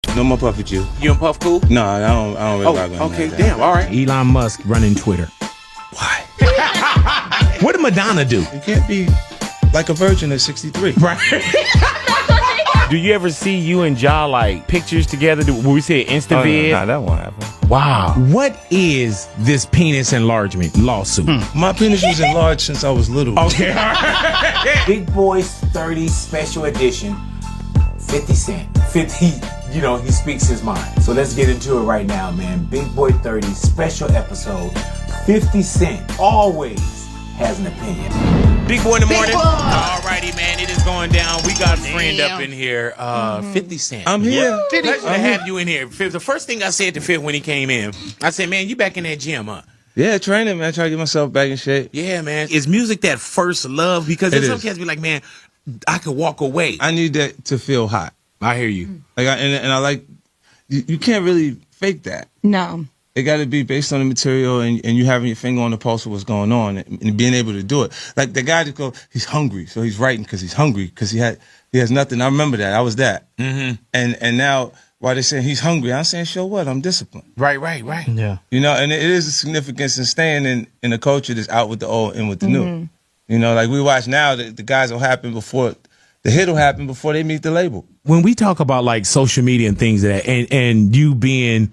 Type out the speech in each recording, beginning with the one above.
No more puff with you. You and Puff cool? No, I don't really rock with him okay, like that. damn, all right. Elon Musk running Twitter. Why? What did Madonna do? You can't be like a virgin at 63. Right. Do you ever see you and Ja like pictures together? When we say Instavid? Nah, that won't happen. Wow. What is this penis enlargement lawsuit? My penis was enlarged since I was little. Okay. Big Boys 30 special edition, 50 Cent. 50, he speaks his mind. So let's get into it right now, man. Big Boy 30 special episode. 50 Cent always has an opinion. Big boy in the morning. Alrighty, man, it is going down. We got a friend up in here, 50 Cent. I'm here. Pleasure to have you in here. The first thing I said to Fifth when he came in, I said, man, you back in that gym, huh? Yeah, training, man. Try to get myself back in shape. Yeah, man. Is music that first love? Because there's It some is. cats be like, man, I could walk away. I need that to feel hot. I hear you. Like, and I like, you can't really fake that. No. It got to be based on the material and you having your finger on the pulse of what's going on and being able to do it. Like the guy that go, he's hungry, so he's writing because he's hungry because he has nothing. I remember that. I was that. Mm-hmm. And now while they're saying he's hungry, I'm saying, sure what? I'm disciplined. Right. Yeah. And it is a significance in staying in a culture that's out with the old and with the new. Like we watch now, the guys will happen before, the hit will happen before they meet the label. When we talk about like social media and things like that, and you being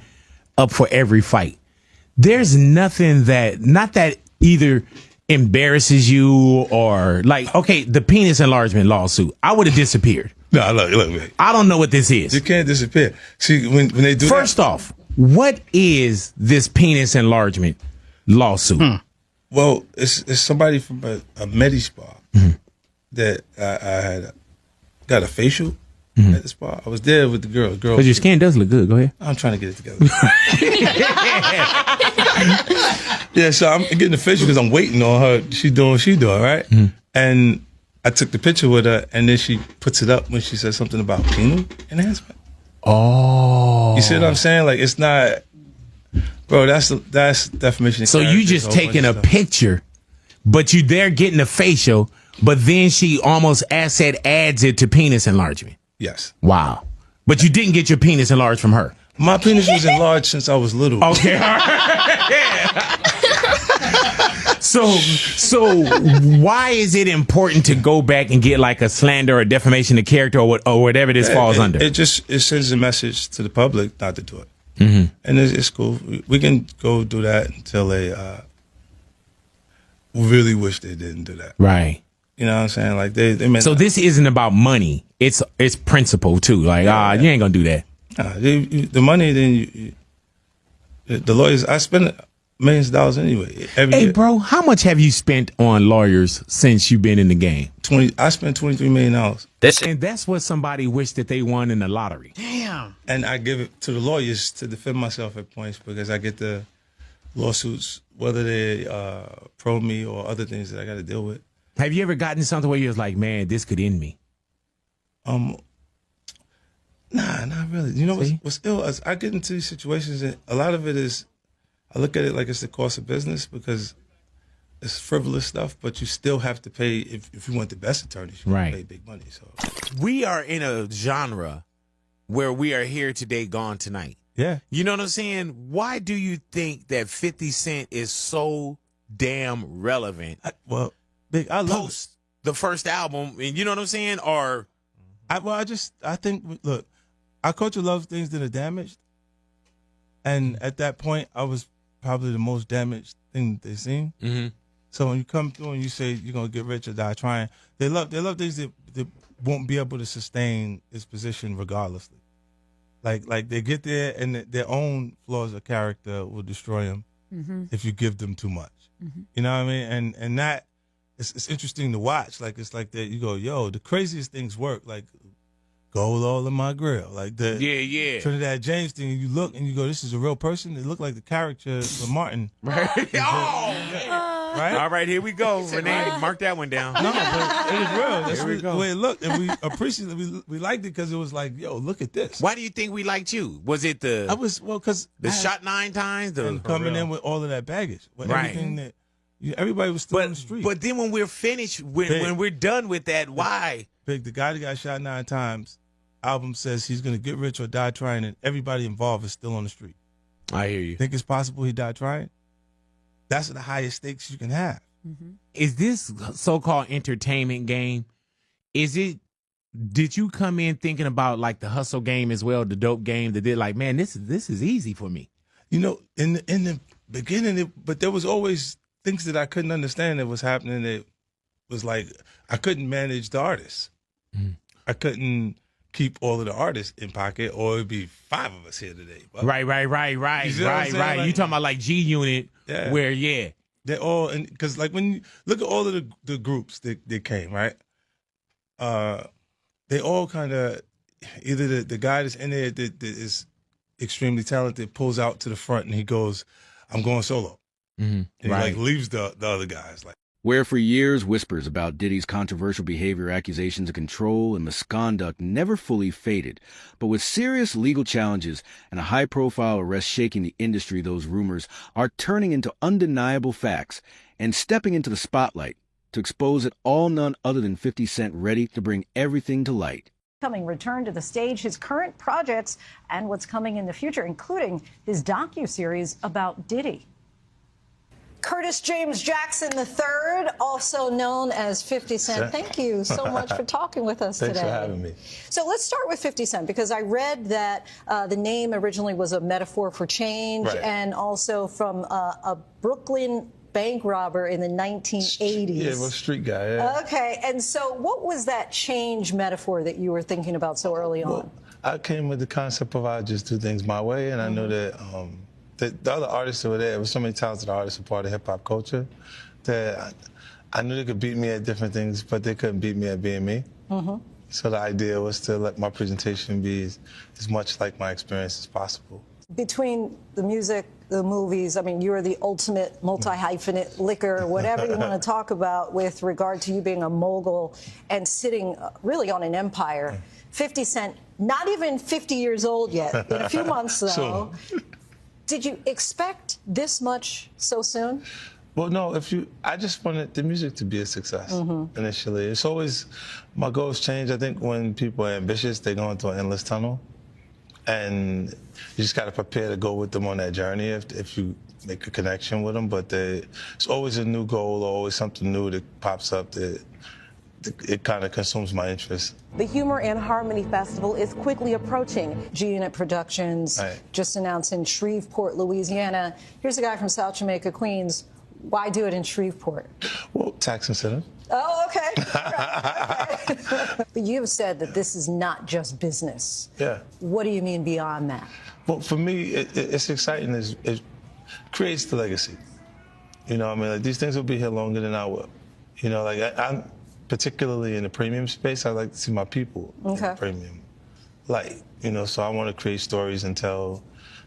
up for every fight, there's nothing not that either embarrasses you or like, okay, the penis enlargement lawsuit, I would have disappeared. No, look, man. I don't know what this is. You can't disappear. See, when they do First off, what is this penis enlargement lawsuit? Well, it's somebody from a Medi spa that I had got a facial at the spa. I was there with the girl. Because your skin does look good. Go ahead. I'm trying to get it together. Yeah, so I'm getting the facial because I'm waiting on her. She doing what she doing, right? And I took the picture with her, and then she puts it up when she says something about penal enhancement. Oh. You see what I'm saying? Like, it's not, bro, that's defamation of So character, you just a whole bunch taking a of stuff. picture, but you there getting a facial, but then she almost adds it to penis enlargement. Yes. Wow. But you didn't get your penis enlarged from her. My penis was enlarged since I was little. Okay. So why is it important to go back and get like a slander or defamation of character or whatever this falls under? It sends a message to the public not to do it. And it's cool. We can go do that until they really wish they didn't do that. Right. You know what I'm saying? Like they meant. So this isn't about money. It's principle too. Like you ain't gonna do that. The money, then the lawyers. I spend millions of dollars anyway. Every year. Bro, how much have you spent on lawyers since you've been in the game? I spent $23 million. And that's what somebody wished that they won in the lottery. Damn. And I give it to the lawyers to defend myself at points because I get the lawsuits, whether they pro me or other things that I got to deal with. Have you ever gotten something where you was like, man, this could end me? Nah, not really. You know what's ill is I get into these situations and a lot of it is I look at it like it's the cost of business because it's frivolous stuff, but you still have to pay if you want the best attorneys, you have to pay big money. So We are in a genre where we are here today, gone tonight. yeah. You know what I'm saying? Why do you think that 50 Cent is so damn relevant I love post the first album? And you know what I'm saying? Or I think look, our culture loves things that are damaged. And at that point I was probably the most damaged thing that they've seen. mm-hmm. So when you come through and you say you're gonna get rich or die trying, they love things that won't be able to sustain its position regardlessly. Like they get there and their own flaws of character will destroy them if you give them too much. You know what I mean? And that it's interesting to watch. Like it's like that you go, yo, the craziest things work. Like gold all in my grill. Like the Yeah. Trinidad James thing. And you look and you go, this is a real person. It looked like the character from Martin. Right. Right? All right, here we go. Renee, mark that one down. No, but it was real. That's Here we the go. way it looked, and we appreciated it. We liked it because it was like, yo, look at this. Why do you think we liked you? Was it I was because the shot 9 times? and coming in with all of that baggage, with Right. everything that everybody was still on the street. But then when we're finished, when we're done with that, why? Big, the guy that got shot 9 times album says he's going to get rich or die trying, and everybody involved is still on the street. I hear you. Think it's possible he died trying? That's the highest stakes you can have. Is this so-called entertainment game? Did you come in thinking about like the hustle game as well, the dope game that did like, man, this is easy for me? You know, in the beginning, but there was always things that I couldn't understand that was happening. That was like, I couldn't manage the artists. I couldn't keep all of the artists in pocket, or it'd be 5 of us here today. But, Right. You see what I'm saying? Like, You talking about like G Unit, Yeah. where yeah. they're all, because like when you look at all of the groups that came, right? They all kind of, either the guy that's in there that is extremely talented pulls out to the front and he goes, I'm going solo. And he like leaves the other guys. Like, Where for years whispers about Diddy's controversial behavior, accusations of control, and misconduct never fully faded. But with serious legal challenges and a high-profile arrest shaking the industry, those rumors are turning into undeniable facts and stepping into the spotlight to expose it all, none other than 50 Cent, ready to bring everything to light. Coming return to the stage, his current projects, and what's coming in the future, including his docuseries about Diddy. Curtis James Jackson III, also known as 50 Cent. Thank you so much for talking with us today. Thanks for having me. So let's start with 50 Cent, because I read that the name originally was a metaphor for change, Right. and also from a Brooklyn bank robber in the 1980s. Yeah, well, street guy. Yeah. Okay, and so what was that change metaphor that you were thinking about so early on? Well, I came with the concept of I just do things my way, and I knew that the other artists that were there was so many talented artists a part of hip hop culture that I knew they could beat me at different things, but they couldn't beat me at being me. So the idea was to let my presentation be as much like my experience as possible. Between the music, the movies, I mean, you're the ultimate multi-hyphenate liquor, whatever you want to talk about with regard to you being a mogul and sitting really on an empire. 50 Cent, not even 50 years old yet, in a few months though. Did you expect this much so soon? Well, no, I just wanted the music to be a success initially. It's always, my goals change. I think when people are ambitious, they go into an endless tunnel. And you just got to prepare to go with them on that journey if you make a connection with them. But it's always a new goal, or always something new that pops up that it kind of consumes my interest. The Humor and Harmony Festival is quickly approaching. G-Unit Productions just announced in Shreveport, Louisiana. Here's a guy from South Jamaica, Queens. Why do it in Shreveport? Well, tax incentive. Oh, okay. But you have said that this is not just business. Yeah. What do you mean beyond that? Well, for me, it's exciting. It creates the legacy. You know, I mean, like, these things will be here longer than I will. You know, like I'm particularly in the premium space. I like to see my people in the premium light. You know, so I want to create stories and tell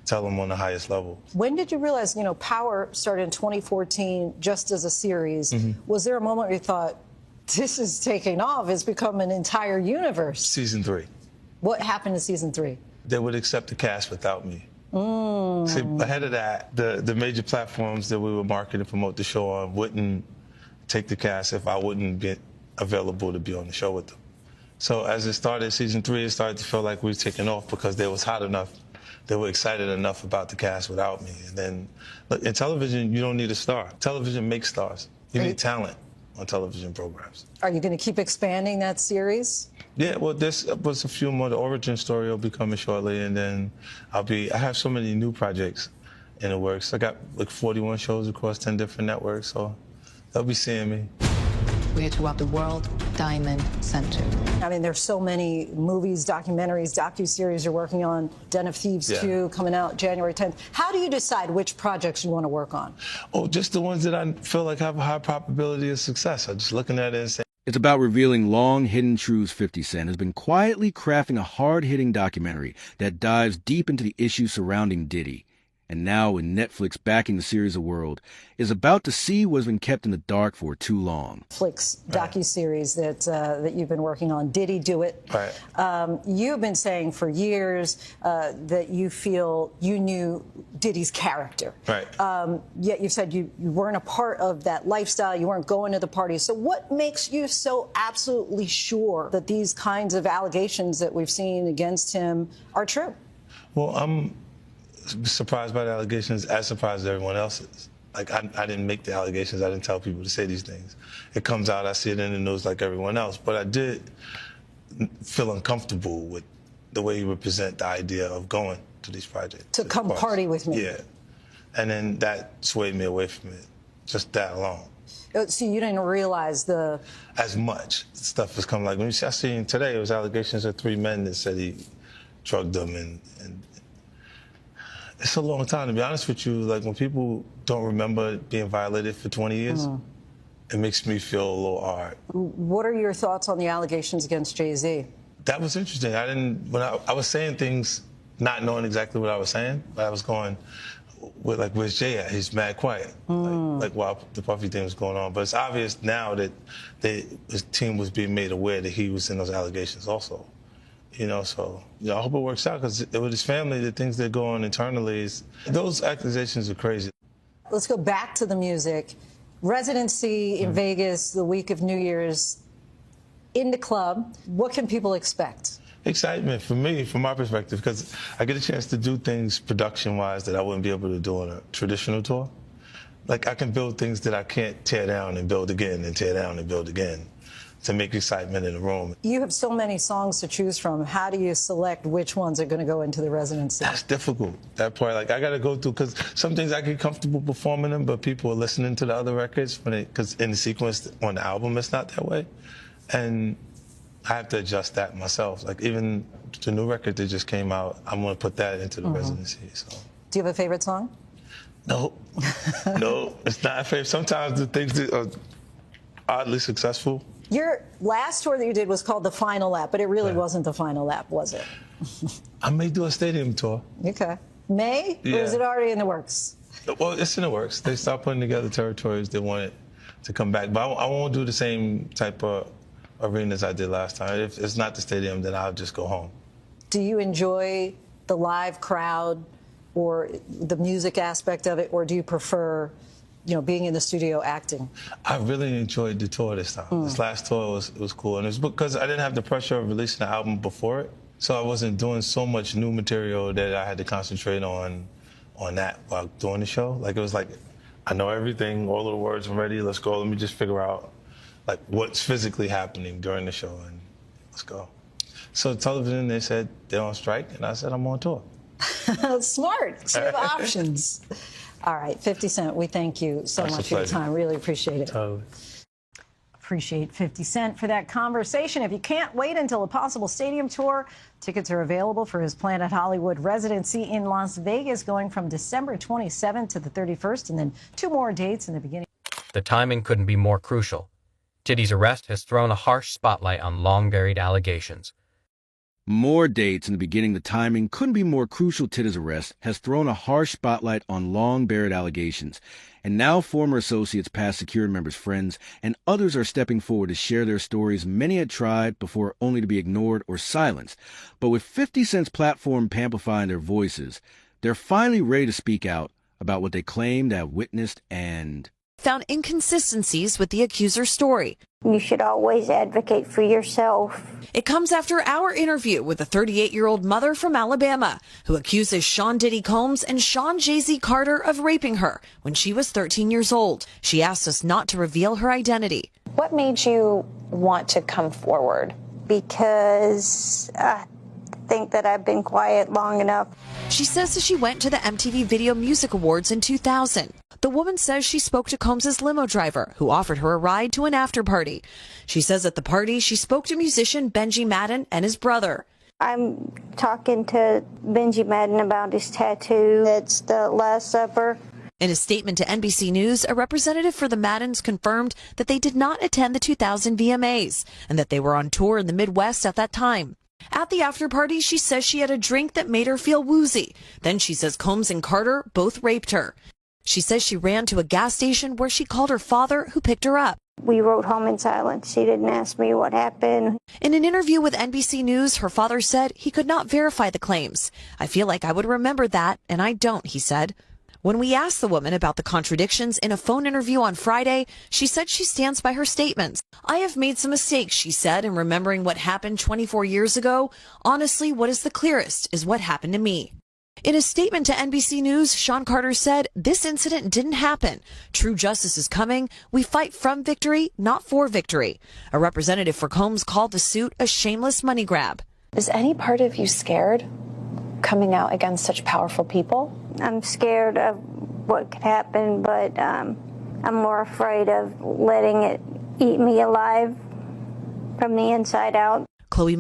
them on the highest level. When did you realize, you know, Power started in 2014 just as a series? Was there a moment where you thought, this is taking off, it's become an entire universe? Season 3. What happened in season 3? They would accept the cast without me. See, ahead of that, the major platforms that we would market and promote the show on wouldn't take the cast if I wouldn't be available to be on the show with them. So as it started, season 3, it started to feel like we were taking off because they was hot enough. They were excited enough about the cast without me. And then, look, in television, you don't need a star. Television makes stars. You need talent on television programs. Are you going to keep expanding that series? Yeah, well, this was a few more. The origin story will be coming shortly, and then I have so many new projects in the works. I got like 41 shows across 10 different networks, so they'll be seeing me. We're throughout the world, Diamond Center. I mean, there's so many movies, documentaries, docuseries you're working on. Den of Thieves 2 coming out January 10th. How do you decide which projects you want to work on? Oh, just the ones that I feel like have a high probability of success. I'm just looking at it and saying. It's about revealing long hidden truths. 50 Cent has been quietly crafting a hard-hitting documentary that dives deep into the issues surrounding Diddy and now with Netflix backing the series of World, is about to see what has been kept in the dark for too long. Netflix docuseries that you've been working on, Diddy Do It. Right. You've been saying for years that you feel you knew Diddy's character. Right. Yet you've said you weren't a part of that lifestyle, you weren't going to the parties. So what makes you so absolutely sure that these kinds of allegations that we've seen against him are true? Well, I'm surprised by the allegations, as surprised as everyone else is. Like, I didn't make the allegations. I didn't tell people to say these things. It comes out, I see it in the news like everyone else. But I did feel uncomfortable with the way he would present the idea of going to these projects. To come party with me. Yeah. And then that swayed me away from it, just that alone. So you didn't realize as much stuff was coming. Like, when I seen today, it was allegations of 3 men that said he drugged them, and it's a long time, to be honest with you. Like, when people don't remember being violated for 20 years, it makes me feel a little hard. What are your thoughts on the allegations against Jay-Z? That was interesting. When I was saying things, not knowing exactly what I was saying, but I was going with, like, where's Jay at? He's mad quiet. Like while the Puffy thing was going on. But it's obvious now that his team was being made aware that he was in those allegations also. You know, so I hope it works out, because with his family, the things that go on internally, those accusations are crazy. Let's go back to the music. Residency in Vegas the week of New Year's, in the club. What can people expect? Excitement for me, from my perspective, because I get a chance to do things production-wise that I wouldn't be able to do on a traditional tour. Like, I can build things that I can't tear down and build again and tear down and build again, to make excitement in the room. You have so many songs to choose from. How do you select which ones are going to go into the residency? That's difficult. That part, like, I got to go through, because some things I get comfortable performing them, but people are listening to the other records because in the sequence on the album, it's not that way. And I have to adjust that myself. Like, even the new record that just came out, I'm going to put that into the residency. So. Do you have a favorite song? No. No, it's not a favorite. Sometimes the things that are oddly successful. Your last tour that you did was called The Final Lap, but it really wasn't The Final Lap, was it? I may do a stadium tour. Okay. May? Yeah. Or is it already in the works? Well, it's in the works. They start putting together territories. They want it to come back. But I won't do the same type of arenas I did last time. If it's not the stadium, then I'll just go home. Do you enjoy the live crowd or the music aspect of it, or do you prefer, being in the studio acting? I really enjoyed the tour this time. This last tour was cool, and it was because I didn't have the pressure of releasing the album before it, so I wasn't doing so much new material that I had to concentrate on that while doing the show. Like, it was like, I know everything, all of the words are ready, let's go. Let me just figure out, like, what's physically happening during the show, and let's go. So television, they said they're on strike, and I said I'm on tour. Smart. So you have options. All right, 50 Cent, we thank you so much for your time. Really appreciate it. Totally. Appreciate 50 Cent for that conversation. If you can't wait until a possible stadium tour, tickets are available for his Planet Hollywood residency in Las Vegas, going from December 27th to the 31st, and then 2 more dates in the beginning. The timing couldn't be more crucial. Diddy's arrest has thrown a harsh spotlight on long-buried allegations. More dates in the beginning. The timing couldn't be more crucial. Diddy's arrest has thrown a harsh spotlight on long-buried allegations. And now former associates, past security members, friends, and others are stepping forward to share their stories many had tried before, only to be ignored or silenced. But with 50 Cent's platform amplifying their voices, they're finally ready to speak out about what they claim to have witnessed and found inconsistencies with the accuser's story. You should always advocate for yourself. It comes after our interview with a 38-year-old mother from Alabama who accuses Sean Diddy Combs and Sean Jay-Z Carter of raping her when she was 13 years old. She asked us not to reveal her identity. What made you want to come forward? Because I think that I've been quiet long enough. She says that she went to the MTV Video Music Awards in 2000. The woman says she spoke to Combs' limo driver, who offered her a ride to an after party. She says at the party she spoke to musician Benji Madden and his brother. I'm talking to Benji Madden about his tattoo. It's the Last Supper. In a statement to NBC News, a representative for the Maddens confirmed that they did not attend the 2000 VMAs and that they were on tour in the Midwest at that time. At the after party, she says she had a drink that made her feel woozy. Then she says Combs and Carter both raped her. She says she ran to a gas station where she called her father, who picked her up. We rode home in silence. She didn't ask me what happened. In an interview with NBC News, her father said he could not verify the claims. I feel like I would remember that, and I don't, he said. When we asked the woman about the contradictions in a phone interview on Friday, she said she stands by her statements. I have made some mistakes, she said, in remembering what happened 24 years ago. Honestly, what is the clearest is what happened to me. In a statement to NBC News, Sean Carter said, this incident didn't happen. True justice is coming. We fight from victory, not for victory. A representative for Combs called the suit a shameless money grab. Is any part of you scared coming out against such powerful people? I'm scared of what could happen, but I'm more afraid of letting it eat me alive from the inside out. Chloe